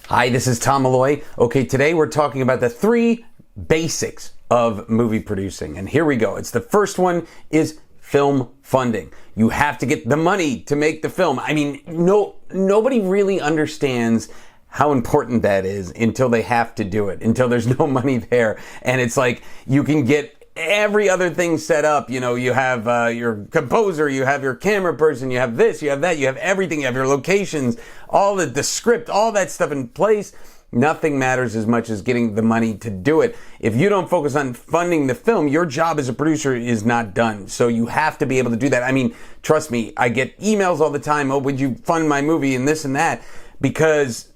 Hi, this is Tom Malloy. Okay, today we're talking about the 3 basics of movie producing. And here we go. The first one is film funding. You have to get the money to make the film. I mean, nobody really understands how important that is until they have to do it, until there's no money there. And it's like you can get every other thing set up. You know, you have your composer, you have your camera person, you have this, you have that, you have everything, you have your locations, all the script, all that stuff in place. Nothing matters as much as getting the money to do it. If you don't focus on funding the film, your job as a producer is not done. So you have to be able to do that. I mean, trust me, I get emails all the time, oh, would you fund my movie and this and that? Because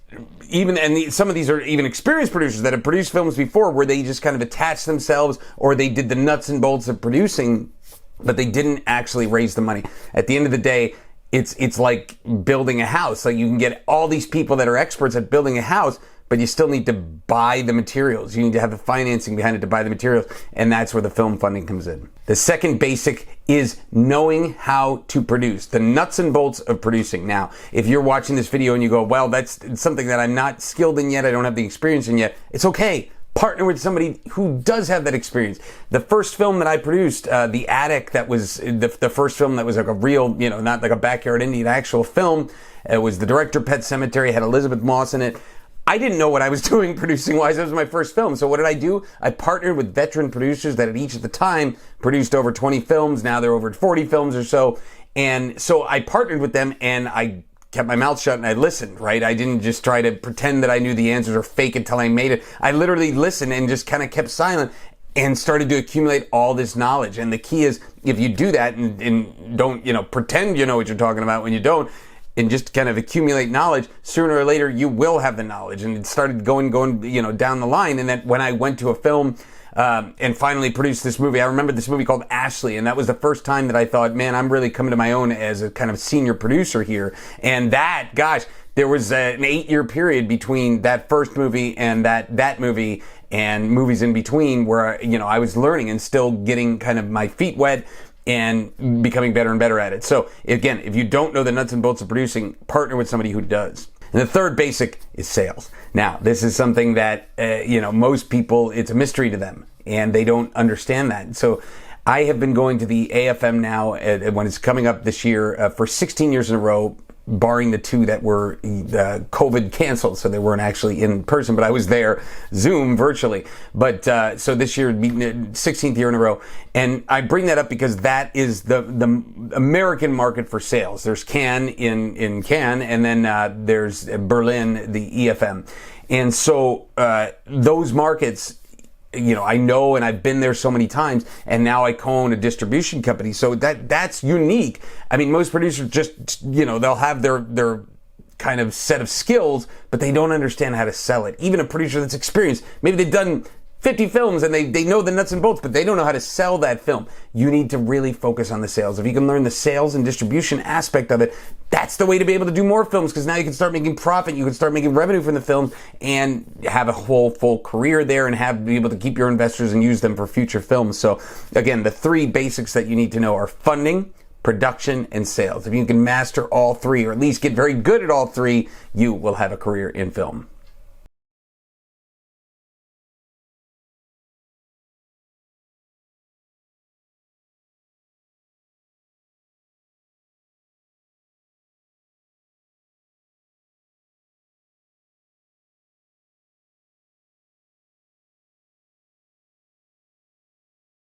some of these are even experienced producers that have produced films before where they just kind of attach themselves, or they did the nuts and bolts of producing, but they didn't actually raise the money. At the end of the day, it's like building a house. Like, you can get all these people that are experts at building a house, but you still need to buy the materials. You need to have the financing behind it to buy the materials, and that's where the film funding comes in. The second basic is knowing how to produce, the nuts and bolts of producing. Now, if you're watching this video and you go, well, that's something that I'm not skilled in yet, I don't have the experience in yet, it's okay. Partner with somebody who does have that experience. The first film that I produced, The Attic, that was the first film that was like a real, not like a backyard indie, an actual film. It was the director, Pet Sematary, had Elizabeth Moss in it. I didn't know what I was doing producing-wise. That was my first film. So what did I do? I partnered with veteran producers that had each at the time produced over 20 films. Now they're over 40 films or so. And so I partnered with them, and I kept my mouth shut and I listened, right? I didn't just try to pretend that I knew the answers or fake it till I made it. I literally listened and just kind of kept silent and started to accumulate all this knowledge. And the key is, if you do that and don't, pretend you know what you're talking about when you don't, and just kind of accumulate knowledge, sooner or later you will have the knowledge. And it started going, down the line. And then when I went to a film and finally produced this movie, I remember this movie called Ashley, and that was the first time that I thought, man, I'm really coming to my own as a kind of senior producer here. And that, gosh, there was an 8-year period between that first movie and that movie, and movies in between, where I was learning and still getting kind of my feet wet and becoming better and better at it. So again, if you don't know the nuts and bolts of producing, partner with somebody who does. And the third basic is sales. Now, this is something that, most people, it's a mystery to them, and they don't understand that. So I have been going to the AFM now, when it's coming up this year, for 16 years in a row, barring the 2 that were COVID canceled, so they weren't actually in person, but I was there, Zoom, virtually. But so this year, 16th year in a row. And I bring that up because that is the American market for sales. There's Cannes in Cannes, and then there's Berlin, the EFM. And so those markets, I know, and I've been there so many times, and now I co-own a distribution company. So that's unique. I mean, most producers just, they'll have their kind of set of skills, but they don't understand how to sell it. Even a producer that's experienced, maybe they've done 50 films and they know the nuts and bolts, but they don't know how to sell that film. You need to really focus on the sales. If you can learn the sales and distribution aspect of it, that's the way to be able to do more films, because now you can start making profit, you can start making revenue from the films, and have a whole full career there, and be able to keep your investors and use them for future films. So again, the 3 basics that you need to know are funding, production, and sales. If you can master all 3, or at least get very good at all 3, you will have a career in film.